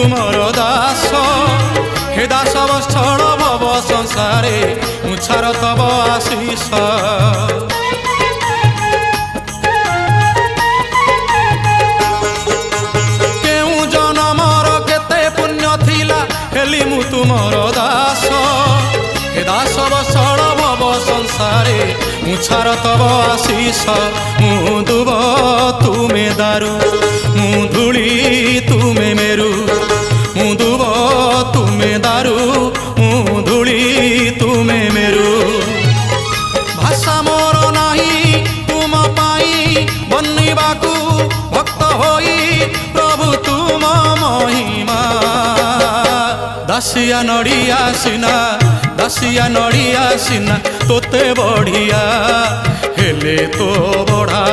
तुमर दास हे दास वत्सल भव संसारे मुछार तब आशीष केउ जनमर केते पुण्य थिला हेली मु तुमर दास हे दास वत्सल भव संसारे मुछार तब आशीष मु दुब तुमे दारू मु धूली तुमे मेरू मु दुब तुमे दारू मु धूली तुमे मेरू भाषा मोर नाही तुम पाई बनिबाकू भक्त होई प्रभु तुम महिमा दासिया नड़िया सिना तोते बढ़िया हेले तो बढ़ा